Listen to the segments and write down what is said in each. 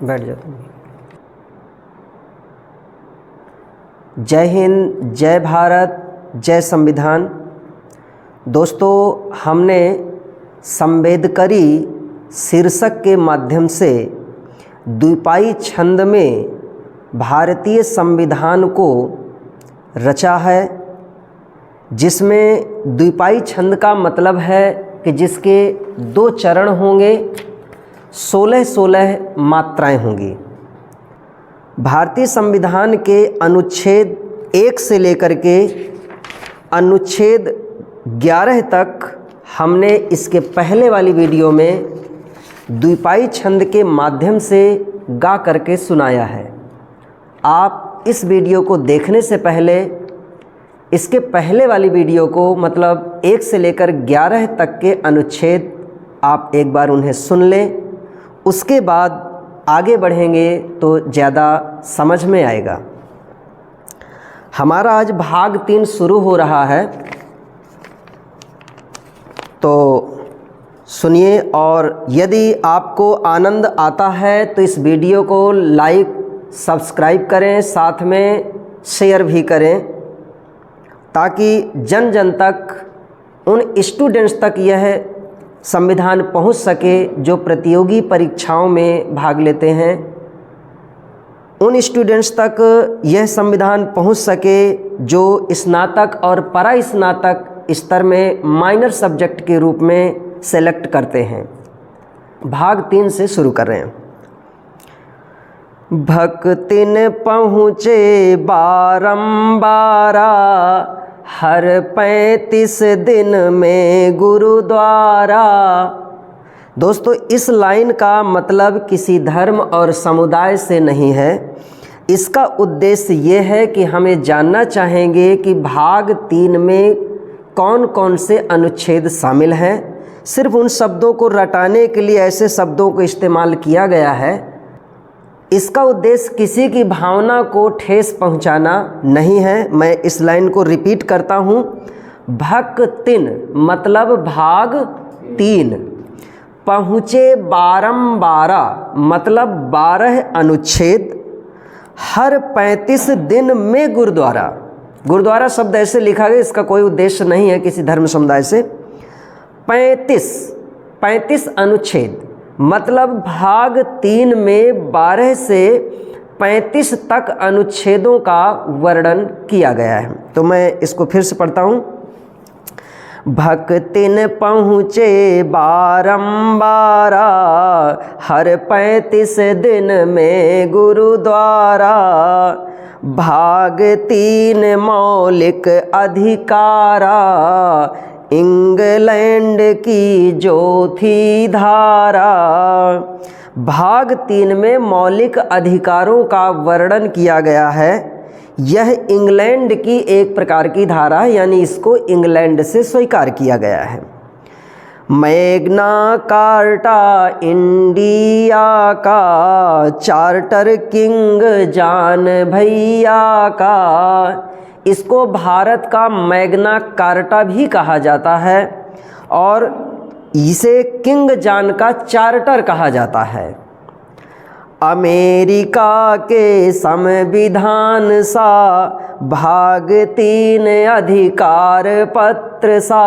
बैठ जाता हूँ। जय हिंद, जय भारत, जय संविधान। दोस्तों, हमने संवेदकरी शीर्षक के माध्यम से द्विपाई छंद में भारतीय संविधान को रचा है, जिसमें द्विपाई छंद का मतलब है कि जिसके 2 चरण होंगे, 16-16 मात्राएं होंगी। भारतीय संविधान के अनुच्छेद 1 से लेकर के अनुच्छेद 11 तक हमने इसके पहले वाली वीडियो में द्विपाई छंद के माध्यम से गा करके सुनाया है। आप इस वीडियो को देखने से पहले इसके पहले वाली वीडियो को, मतलब 1 से लेकर 11 तक के अनुच्छेद, आप एक बार उन्हें सुन लें। उसके बाद आगे बढ़ेंगे तो ज़्यादा समझ में आएगा। हमारा आज भाग 3 शुरू हो रहा है, तो सुनिए। और यदि आपको आनंद आता है तो इस वीडियो को लाइक, सब्सक्राइब करें, साथ में शेयर भी करें, ताकि जन जन तक, उन स्टूडेंट्स तक यह संविधान पहुंच सके जो प्रतियोगी परीक्षाओं में भाग लेते हैं। उन स्टूडेंट्स तक यह संविधान पहुंच सके जो स्नातक और परास्नातक स्तर में माइनर सब्जेक्ट के रूप में सेलेक्ट करते हैं। भाग 3 से शुरू कर रहे हैं। भक्तिन पहुँचे बारंबारा, हर 35 दिन में गुरुद्वारा। दोस्तों, इस लाइन का मतलब किसी धर्म और समुदाय से नहीं है। इसका उद्देश्य ये है कि हमें जानना चाहेंगे कि भाग 3 में कौन कौन से अनुच्छेद शामिल हैं। सिर्फ उन शब्दों को रटाने के लिए ऐसे शब्दों को इस्तेमाल किया गया है। इसका उद्देश्य किसी की भावना को ठेस पहुंचाना नहीं है। मैं इस लाइन को रिपीट करता हूं। भक्तिन मतलब भाग 3, पहुँचे बारंबारा मतलब 12 अनुच्छेद, हर 35 दिन में गुरुद्वारा। गुरुद्वारा शब्द ऐसे लिखा गया, इसका कोई उद्देश्य नहीं है किसी धर्म समुदाय से। 35 अनुच्छेद मतलब भाग 3 में 12 से 35 तक अनुच्छेदों का वर्णन किया गया है। तो मैं इसको फिर से पढ़ता हूँ। भक्तिन पहुँचे बारंबारा, हर 35 दिन में गुरुद्वारा। भाग 3 मौलिक अधिकारा, इंग्लैंड की जो थी धारा। भाग 3 में मौलिक अधिकारों का वर्णन किया गया है। यह इंग्लैंड की एक प्रकार की धारा है, यानी इसको इंग्लैंड से स्वीकार किया गया है। मैग्ना कार्टा इंडिया का, चार्टर किंग जान भैया का। इसको भारत का मैग्ना कार्टा भी कहा जाता है और इसे किंग जान का चार्टर कहा जाता है। अमेरिका के संविधान सा, भाग 3 अधिकार पत्र सा।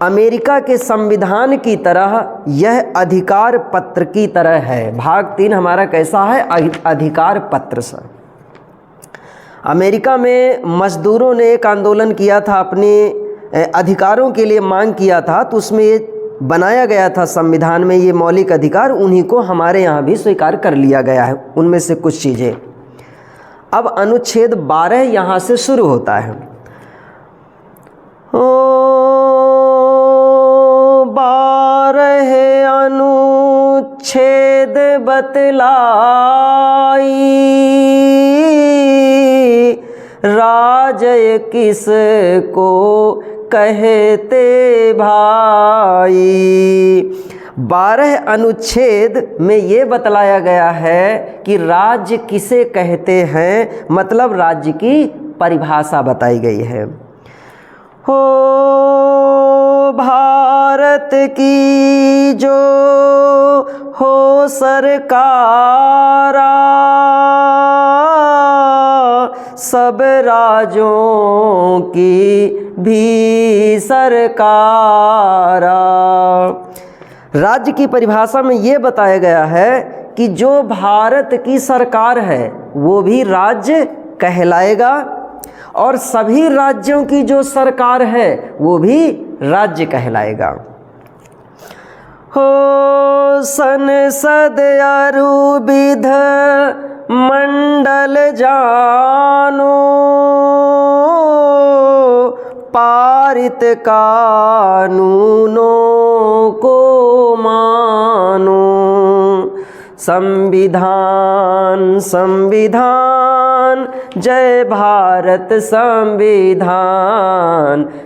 अमेरिका के संविधान की तरह यह अधिकार पत्र की तरह है। भाग 3 हमारा कैसा है? अधिकार पत्र सा। अमेरिका में मजदूरों ने एक आंदोलन किया था, अपने अधिकारों के लिए मांग किया था, तो उसमें ये बनाया गया था संविधान में ये मौलिक अधिकार। उन्हीं को हमारे यहाँ भी स्वीकार कर लिया गया है, उनमें से कुछ चीज़ें। अब अनुच्छेद 12 यहाँ से शुरू होता है। 12 अनुच्छेद बतलाई, राजय किस को कहते भाई। 12 अनुच्छेद में ये बतलाया गया है कि राज्य किसे कहते हैं, मतलब राज्य की परिभाषा बताई गई है। हो भारत की जो हो सरकारा, सब राज्यों की भी सरकारा। राज्य की परिभाषा में ये बताया गया है कि जो भारत की सरकार है वो भी राज्य कहलाएगा, और सभी राज्यों की जो सरकार है वो भी राज्य कहलाएगा। हो संसद अरु विध मंडल जानो, पारित कानूनों को मानो। संविधान संविधान जय भारत संविधान,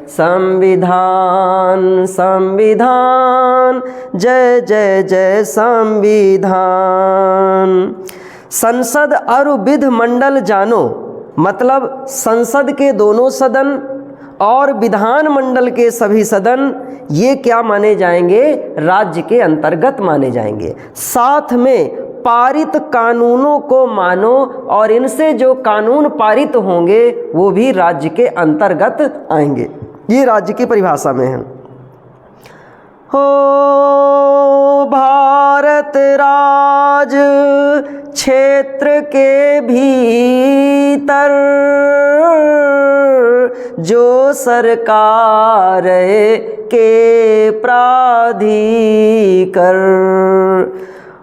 संविधान संविधान जय जय जय संविधान। संसद अरु विध मंडल जानो, मतलब संसद के दोनों सदन और विधान मंडल के सभी सदन ये क्या माने जाएंगे? राज्य के अंतर्गत माने जाएंगे। साथ में पारित कानूनों को मानो, और इनसे जो कानून पारित होंगे वो भी राज्य के अंतर्गत आएंगे। ये राज्य की परिभाषा में है। हो भारत राज क्षेत्र के भीतर, जो सरकार के प्राधिकर।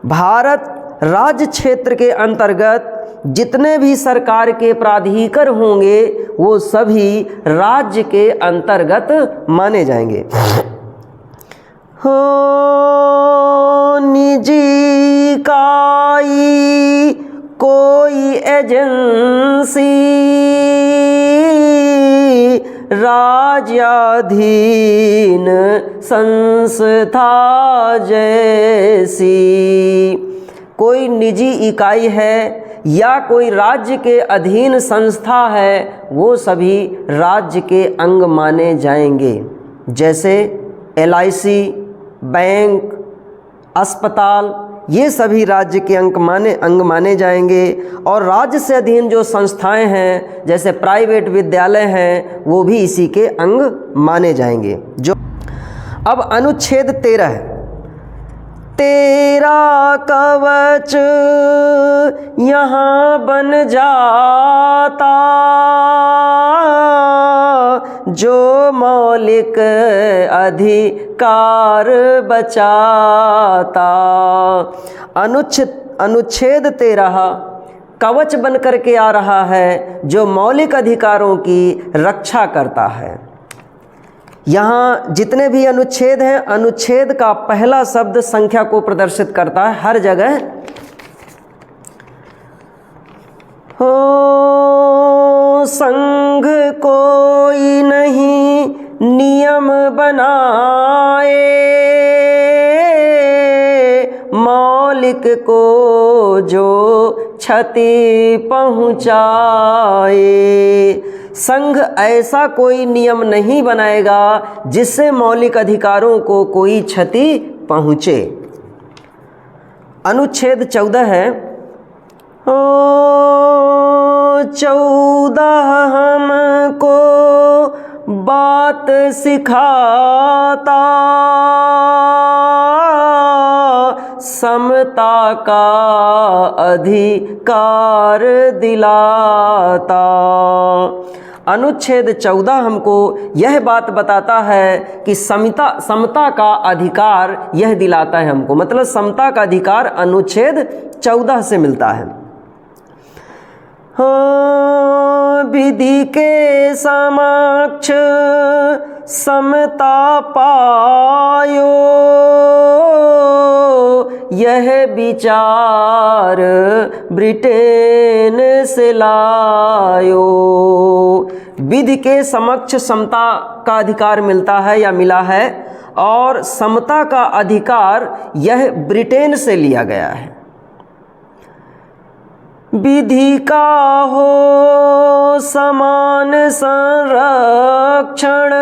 भारत राज्य क्षेत्र के अंतर्गत जितने भी सरकार के प्राधिकर होंगे वो सभी राज्य के अंतर्गत माने जाएंगे। हो निजी इकाई कोई एजेंसी, राज्याधीन संस्था जैसी। कोई निजी इकाई है या कोई राज्य के अधीन संस्था है, वो सभी राज्य के अंग माने जाएंगे। जैसे LIC, बैंक, अस्पताल, ये सभी राज्य के अंग माने जाएंगे। और राज्य से अधीन जो संस्थाएं हैं जैसे प्राइवेट विद्यालय हैं वो भी इसी के अंग माने जाएंगे। जो अब अनुच्छेद 13 तेरा कवच यहाँ बन जाता, जो मौलिक अधिकार बचाता। अनुच्छेद 13 कवच बन करके आ रहा है जो मौलिक अधिकारों की रक्षा करता है। यहाँ जितने भी अनुच्छेद हैं, अनुच्छेद का पहला शब्द संख्या को प्रदर्शित करता है हर जगह। हो संघ कोई नहीं नियम बनाए, मौलिक को जो क्षति पहुँचाए। संघ ऐसा कोई नियम नहीं बनाएगा जिससे मौलिक अधिकारों को कोई क्षति पहुँचे। अनुच्छेद 14 है। 14 हमको बात सिखाता, समता का अधिकार दिलाता। अनुच्छेद 14 हमको यह बात बताता है कि समता का अधिकार यह दिलाता है हमको, मतलब समता का अधिकार अनुच्छेद 14 से मिलता है। विधि के समक्ष समता पायो, यह विचार ब्रिटेन से लायो। विधि के समक्ष समता का अधिकार मिलता है या मिला है, और समता का अधिकार यह ब्रिटेन से लिया गया है। विधि का हो समान संरक्षण,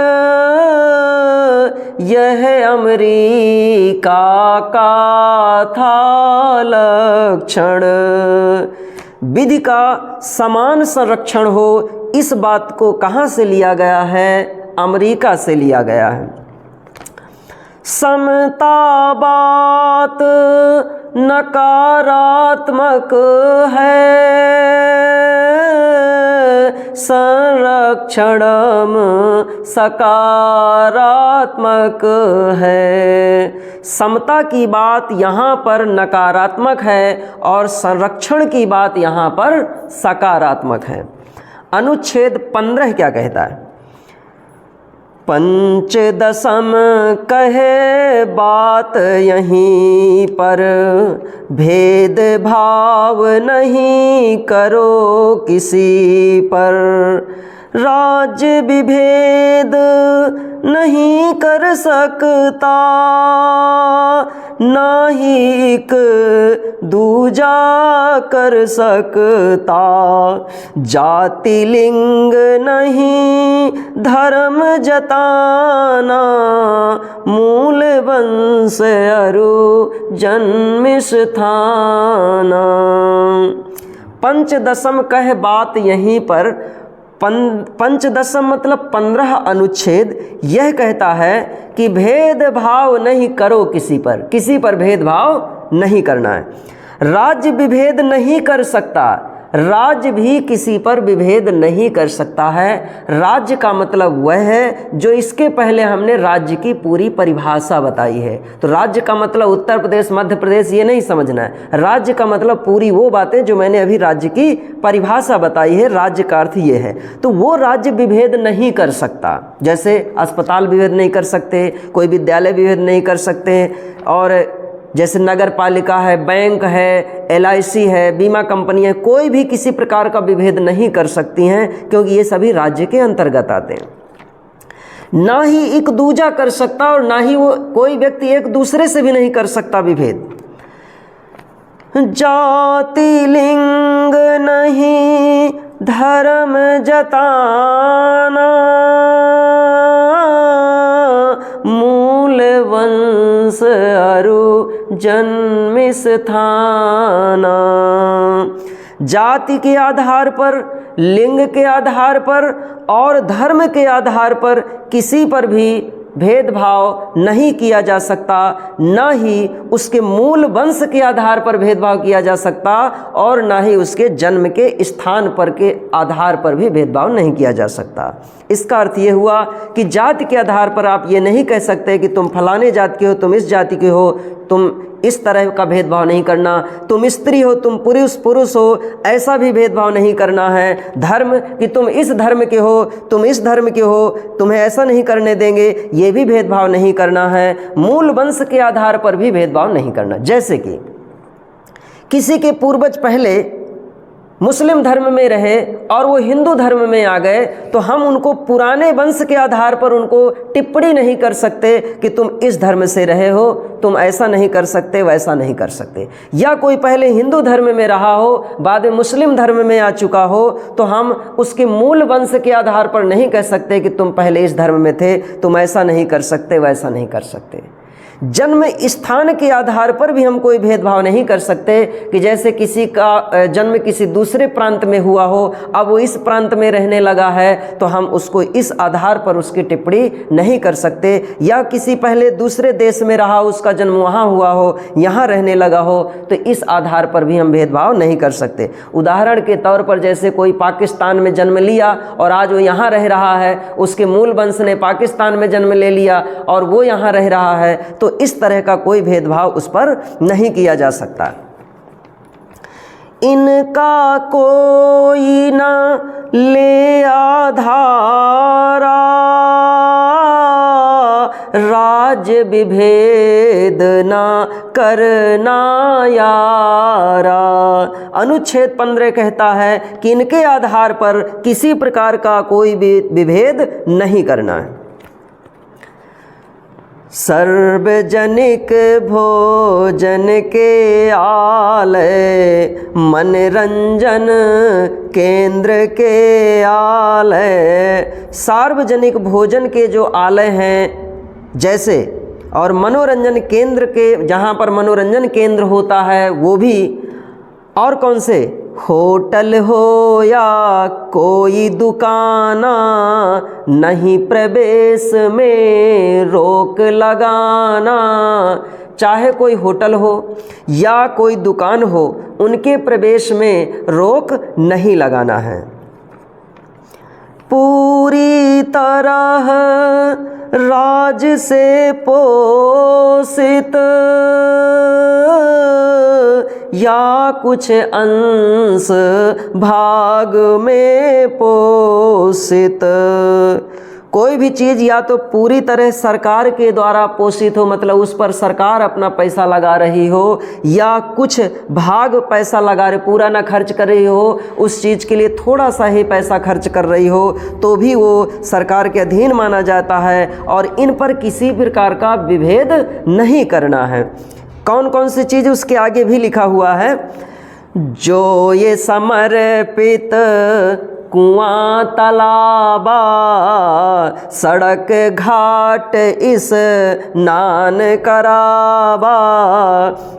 यह अमेरिका का था लक्षण। विधि का समान संरक्षण हो, इस बात को कहाँ से लिया गया है? अमेरिका से लिया गया है। समता बात नकारात्मक है, संरक्षणम सकारात्मक है। समता की बात यहाँ पर नकारात्मक है और संरक्षण की बात यहाँ पर सकारात्मक है। अनुच्छेद 15 क्या कहता है? पंचदशम कहे बात यहीं पर, भेदभाव नहीं करो किसी पर। राज्य विभेद नहीं कर सकता, ना ही एक दूजा कर सकता। जाति लिंग नहीं धर्म जताना, मूल वंश अरु जन्म स्थाना। पंचदशम कह बात यहीं पर, पंचदशम मतलब 15 अनुच्छेद यह कहता है कि भेदभाव नहीं करो किसी पर भेदभाव नहीं करना है। राज्य विभेद नहीं कर सकता, राज्य भी किसी पर विभेद नहीं कर सकता है। राज्य का मतलब वह है जो इसके पहले हमने राज्य की पूरी परिभाषा बताई है। तो राज्य का मतलब उत्तर प्रदेश, मध्य प्रदेश ये नहीं समझना है। राज्य का मतलब पूरी वो बातें जो मैंने अभी राज्य की परिभाषा बताई है, राज्य का अर्थ ये है। तो वो राज्य विभेद नहीं कर सकता, जैसे अस्पताल विभेद नहीं कर सकते, कोई विद्यालय विभेद नहीं कर सकते, और जैसे नगर पालिका है, बैंक है, LIC है, बीमा कंपनी है, कोई भी किसी प्रकार का विभेद नहीं कर सकती हैं, क्योंकि ये सभी राज्य के अंतर्गत आते हैं। ना ही एक दूजा कर सकता और ना ही वो कोई व्यक्ति एक दूसरे से भी नहीं कर सकता विभेद। जाति लिंग नहीं धर्म जताना, मूल वंश अरु जन्म स्थाना। जाति के आधार पर, लिंग के आधार पर और धर्म के आधार पर किसी पर भी भेदभाव नहीं किया जा सकता, ना ही उसके मूल वंश के आधार पर भेदभाव किया जा सकता और ना ही उसके जन्म के स्थान पर के आधार पर भी भेदभाव नहीं किया जा सकता। इसका अर्थ ये हुआ कि जाति के आधार पर आप ये नहीं कह सकते कि तुम फलाने जाति के हो, तुम इस जाति के हो, तुम इस तरह का भेदभाव नहीं करना, तुम स्त्री हो, तुम पुरुष हो, ऐसा भी भेदभाव नहीं करना है। धर्म कि तुम इस धर्म के हो, तुम इस धर्म के हो, तुम्हें ऐसा नहीं करने देंगे, ये भी भेदभाव नहीं करना है। मूल वंश के आधार पर भी भेदभाव नहीं करना। जैसे कि किसी के पूर्वज पहले मुस्लिम धर्म में रहे और वो हिंदू धर्म में आ गए, तो हम उनको पुराने वंश के आधार पर उनको टिप्पणी नहीं कर सकते कि तुम इस धर्म से रहे हो, तुम ऐसा नहीं कर सकते, वैसा नहीं कर सकते। या कोई पहले हिंदू धर्म में रहा हो, बाद में मुस्लिम धर्म में आ चुका हो, तो हम उसके मूल वंश के आधार पर नहीं कह सकते कि तुम पहले इस धर्म में थे, तुम ऐसा नहीं कर सकते, वैसा नहीं कर सकते। जन्म स्थान के आधार पर भी हम कोई भेदभाव नहीं कर सकते कि जैसे किसी का जन्म किसी दूसरे प्रांत में हुआ हो, अब वो इस प्रांत में रहने लगा है, तो हम उसको इस आधार पर उसकी टिप्पणी नहीं कर सकते। या किसी पहले दूसरे देश में रहा, उसका जन्म वहाँ हुआ हो, यहाँ रहने लगा हो, तो इस आधार पर भी हम भेदभाव नहीं कर सकते। उदाहरण के तौर पर जैसे कोई पाकिस्तान में जन्म लिया और आज वो यहाँ रह रहा है, उसके मूल वंश ने पाकिस्तान में जन्म ले लिया और वो यहाँ रह रहा है, तो इस तरह का कोई भेदभाव उस पर नहीं किया जा सकता। इनका कोई ना ले आधारा, राज्य विभेद ना करना यारा। अनुच्छेद 15 कहता है कि इनके आधार पर किसी प्रकार का कोई भी विभेद नहीं करना है। सार्वजनिक भोजन के आलय, मनोरंजन केंद्र के आलय। सार्वजनिक भोजन के जो आलय हैं जैसे, और मनोरंजन केंद्र के, जहाँ पर मनोरंजन केंद्र होता है वो भी, और कौन से, होटल हो या कोई दुकाना, नहीं प्रवेश में रोक लगाना। चाहे कोई होटल हो या कोई दुकान हो, उनके प्रवेश में रोक नहीं लगाना है। पूरी तरह राज से पोषित या कुछ अंश भाग में पोषित। कोई भी चीज़ या तो पूरी तरह सरकार के द्वारा पोषित हो, मतलब उस पर सरकार अपना पैसा लगा रही हो, या कुछ भाग पैसा लगा रही, पूरा ना खर्च कर रही हो, उस चीज़ के लिए थोड़ा सा ही पैसा खर्च कर रही हो, तो भी वो सरकार के अधीन माना जाता है और इन पर किसी प्रकार का विभेद नहीं करना है। कौन कौन सी चीज़ उसके आगे भी लिखा हुआ है, जो ये समर्पित कुआं तालाबा, सड़क घाट स्नान कराबा।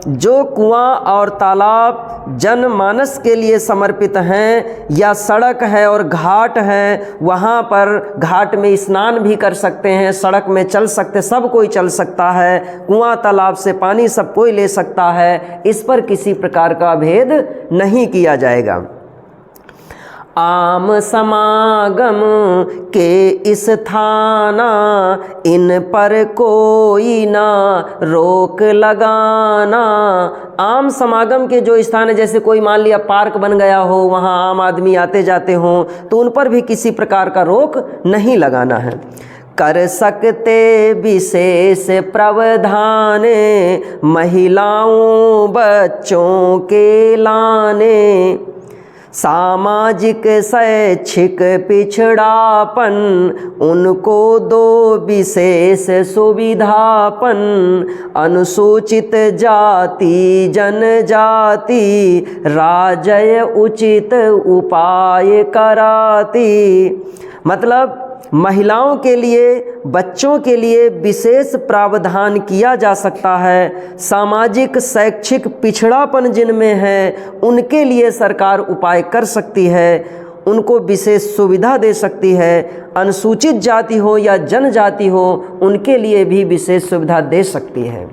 जो कुआं और तालाब जनमानस के लिए समर्पित हैं, या सड़क है और घाट है, वहाँ पर घाट में स्नान भी कर सकते हैं, सड़क में चल सकते, सब कोई चल सकता है, कुआं तालाब से पानी सब कोई ले सकता है, इस पर किसी प्रकार का भेद नहीं किया जाएगा। आम समागम के स्थाना, इन पर कोई ना रोक लगाना। आम समागम के जो स्थान है, जैसे कोई मान लिया पार्क बन गया हो, वहाँ आम आदमी आते जाते हों, तो उन पर भी किसी प्रकार का रोक नहीं लगाना है। कर सकते विशेष प्रावधान, महिलाओं बच्चों के लाने। सामाजिक शैक्षिक पिछड़ापन, उनको दो विशेष सुविधापन। अनुसूचित जाति जनजाति, राजय उचित उपाय कराती। मतलब महिलाओं के लिए, बच्चों के लिए विशेष प्रावधान किया जा सकता है। सामाजिक शैक्षिक पिछड़ापन जिनमें है, उनके लिए सरकार उपाय कर सकती है, उनको विशेष सुविधा दे सकती है। अनुसूचित जाति हो या जनजाति हो, उनके लिए भी विशेष सुविधा दे सकती है।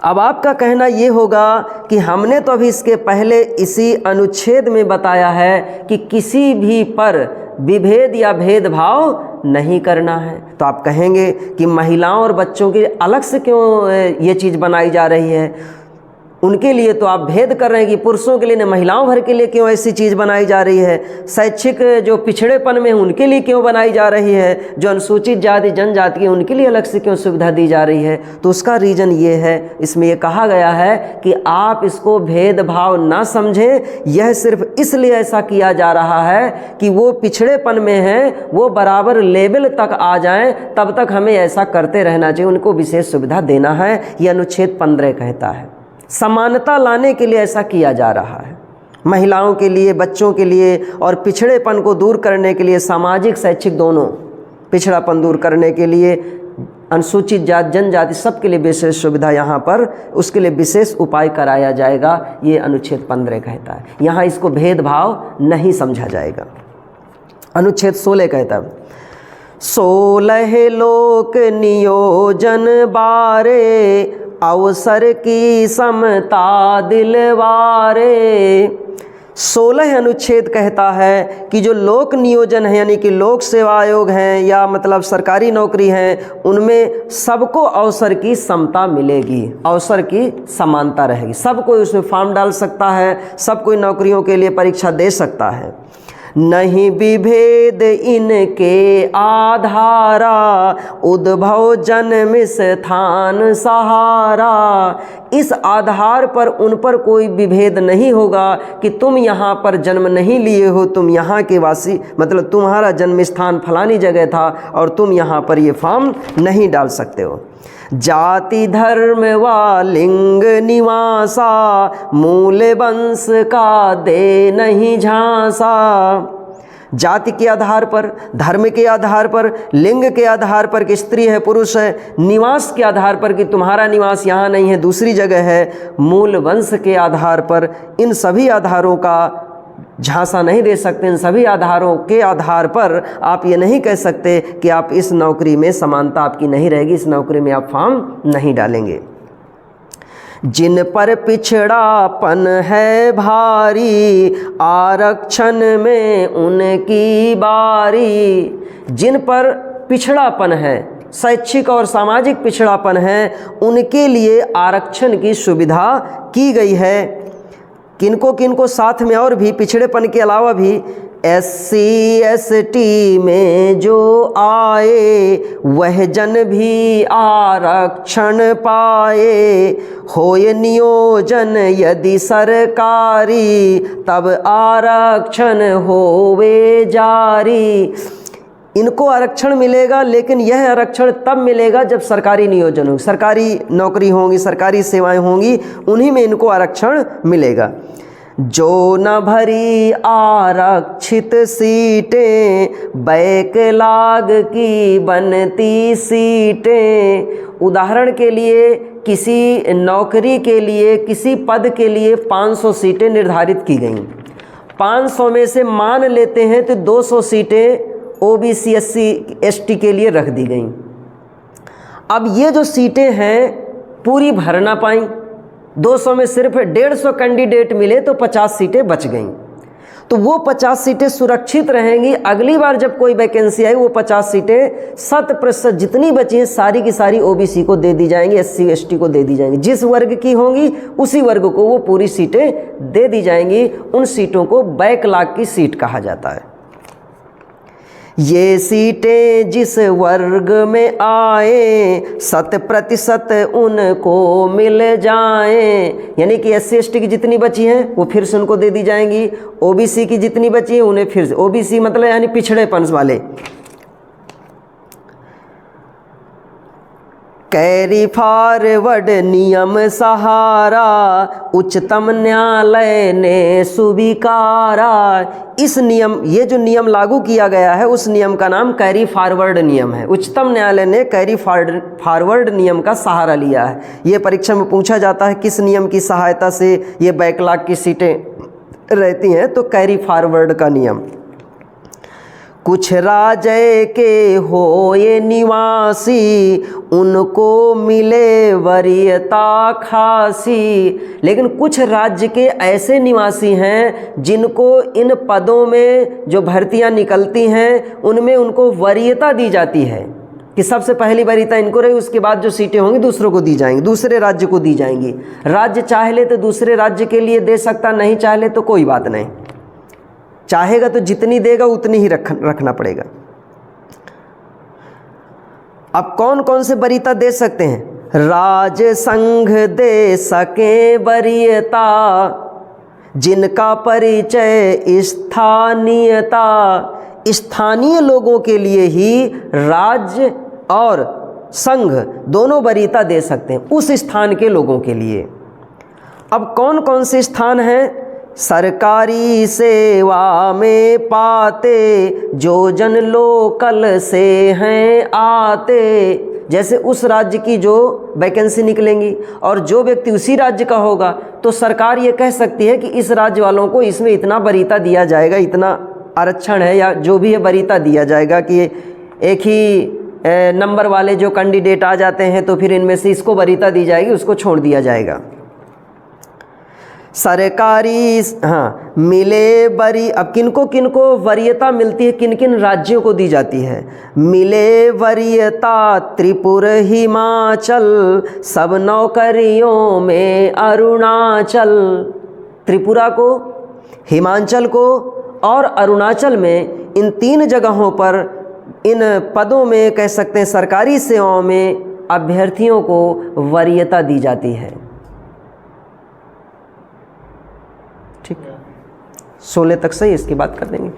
अब आपका कहना ये होगा कि हमने तो अभी इसके पहले इसी अनुच्छेद में बताया है कि किसी भी पर विभेद या भेदभाव नहीं करना है, तो आप कहेंगे कि महिलाओं और बच्चों के अलग से क्यों ये चीज़ बनाई जा रही है? उनके लिए तो आप भेद कर रहे हैं कि पुरुषों के लिए, न महिलाओं भर के लिए क्यों ऐसी चीज़ बनाई जा रही है? शैक्षिक जो पिछड़ेपन में उनके लिए क्यों बनाई जा रही है? जो अनुसूचित जाति जनजाति है, उनके लिए अलग से क्यों सुविधा दी जा रही है? तो उसका रीज़न ये है, इसमें ये कहा गया है कि आप इसको भेदभाव ना समझें। यह सिर्फ इसलिए ऐसा किया जा रहा है कि वो पिछड़ेपन में हैं, वो बराबर लेवल तक आ जाएं, तब तक हमें ऐसा करते रहना चाहिए, उनको विशेष सुविधा देना है। ये अनुच्छेद 15 कहता है। समानता लाने के लिए ऐसा किया जा रहा है, महिलाओं के लिए, बच्चों के लिए, और पिछड़ेपन को दूर करने के लिए, सामाजिक शैक्षिक दोनों पिछड़ापन दूर करने के लिए, अनुसूचित जाति जनजाति सबके लिए विशेष सुविधा यहाँ पर, उसके लिए विशेष उपाय कराया जाएगा। ये अनुच्छेद 15 कहता है। यहाँ इसको भेदभाव नहीं समझा जाएगा। अनुच्छेद 16 कहता है, 16 लोक नियोजन बारे, अवसर की समता दिलवारे। 16 अनुच्छेद कहता है कि जो लोक नियोजन है, यानी कि लोक सेवा आयोग हैं या मतलब सरकारी नौकरी हैं, उनमें सबको अवसर की समता मिलेगी, अवसर की समानता रहेगी। सब कोई उसमें फॉर्म डाल सकता है, सब कोई नौकरियों के लिए परीक्षा दे सकता है। नहीं विभेद इनके आधारा, उद्भव जन्म स्थान सहारा। इस आधार पर उन पर कोई विभेद नहीं होगा कि तुम यहाँ पर जन्म नहीं लिए हो, तुम यहाँ के वासी, मतलब तुम्हारा जन्म स्थान फलानी जगह था और तुम यहाँ पर ये फॉर्म नहीं डाल सकते हो। जाति धर्म व लिंग निवासा, मूल वंश का दे नहीं झांसा। जाति के आधार पर, धर्म के आधार पर, लिंग के आधार पर कि स्त्री है पुरुष है, निवास के आधार पर कि तुम्हारा निवास यहाँ नहीं है दूसरी जगह है, मूल वंश के आधार पर, इन सभी आधारों का झांसा नहीं दे सकते। इन सभी आधारों के आधार पर आप ये नहीं कह सकते कि आप इस नौकरी में समानता आपकी नहीं रहेगी, इस नौकरी में आप फॉर्म नहीं डालेंगे। जिन पर पिछड़ापन है भारी, आरक्षण में उनकी बारी। जिन पर पिछड़ापन है, शैक्षिक और सामाजिक पिछड़ापन है, उनके लिए आरक्षण की सुविधा की गई है। किनको किनको साथ में और भी पिछड़ेपन के अलावा भी SC ST में जो आए, वह जन भी आरक्षण पाए। होए नियोजन यदि सरकारी, तब आरक्षण होवे जारी। इनको आरक्षण मिलेगा, लेकिन यह आरक्षण तब मिलेगा जब सरकारी नियोजन होगी, सरकारी नौकरी होंगी, सरकारी सेवाएं होंगी, उन्हीं में इनको आरक्षण मिलेगा। जो न भरी आरक्षित सीटें, बैकलॉग की बनती सीटें। उदाहरण के लिए किसी नौकरी के लिए, किसी पद के लिए 500 सीटें निर्धारित की गईं। 500 में से मान लेते हैं तो 200 सीटें OBC SC ST के लिए रख दी गई। अब ये जो सीटें हैं पूरी भर ना पाई, 200 में सिर्फ 150 कैंडिडेट मिले तो 50 सीटें बच गईं। तो वो 50 सीटें सुरक्षित रहेंगी। अगली बार जब कोई वैकेंसी आई, वो 50 सीटें 100% जितनी बची हैं सारी की सारी OBC को दे दी जाएंगी, SC ST को दे दी जाएंगी। जिस वर्ग की होंगी उसी वर्ग को वो पूरी सीटें दे दी जाएंगी। उन सीटों को बैकलॉग की सीट कहा जाता है। ये सीटें जिस वर्ग में आए, 100% उनको मिल जाएं। यानी कि SC ST की जितनी बची हैं वो फिर से उनको दे दी जाएंगी। OBC की जितनी बची हैं उन्हें फिर से, OBC मतलब यानी पिछड़ेपन वाले। कैरी फॉरवर्ड नियम सहारा, उच्चतम न्यायालय ने स्वीकारा। इस नियम, ये जो नियम लागू किया गया है उस नियम का नाम कैरी फॉरवर्ड नियम है। उच्चतम न्यायालय ने कैरी फॉरवर्ड नियम का सहारा लिया है। ये परीक्षा में पूछा जाता है किस नियम की सहायता से ये बैकलॉग की सीटें रहती हैं, तो कैरी फॉरवर्ड का नियम। कुछ राजे के होए निवासी, उनको मिले वरीयता खासी। लेकिन कुछ राज्य के ऐसे निवासी हैं जिनको इन पदों में जो भर्तियां निकलती हैं उनमें उनको वरीयता दी जाती है कि सबसे पहली वरीयता इनको रही, उसके बाद जो सीटें होंगी दूसरों को दी जाएंगी, दूसरे राज्य को दी जाएंगी। राज्य चाहे ले तो दूसरे राज्य के लिए दे सकता, नहीं चाहे ले तो कोई बात नहीं, चाहेगा तो जितनी देगा उतनी ही रखना पड़ेगा। अब कौन कौन से वरीयता दे सकते हैं? राज संघ दे सके वरीयता, जिनका परिचय स्थानीयता। स्थानीय लोगों के लिए ही राज्य और संघ दोनों वरीयता दे सकते हैं, उस स्थान के लोगों के लिए। अब कौन कौन से स्थान हैं? सरकारी सेवा में पाते, जो जन लोकल से हैं आते। जैसे उस राज्य की जो वैकेंसी निकलेंगी और जो व्यक्ति उसी राज्य का होगा तो सरकार ये कह सकती है कि इस राज्य वालों को इसमें इतना वरीयता दिया जाएगा, इतना आरक्षण है या जो भी है वरीयता दिया जाएगा कि एक ही नंबर वाले जो कैंडिडेट आ जाते हैं तो फिर इनमें से इसको वरीयता दी जाएगी, उसको छोड़ दिया जाएगा। सरकारी मिले बरी। अब किनको किनको वरीयता मिलती है, किन किन राज्यों को दी जाती है? मिले वरीयता त्रिपुर हिमाचल, सब नौकरियों में अरुणाचल। त्रिपुरा को, हिमाचल को और अरुणाचल में इन 3 जगहों पर इन पदों में कह सकते हैं सरकारी सेवाओं में अभ्यर्थियों को वरीयता दी जाती है। ठीक, 16 तक सही, इसकी बात कर देंगे।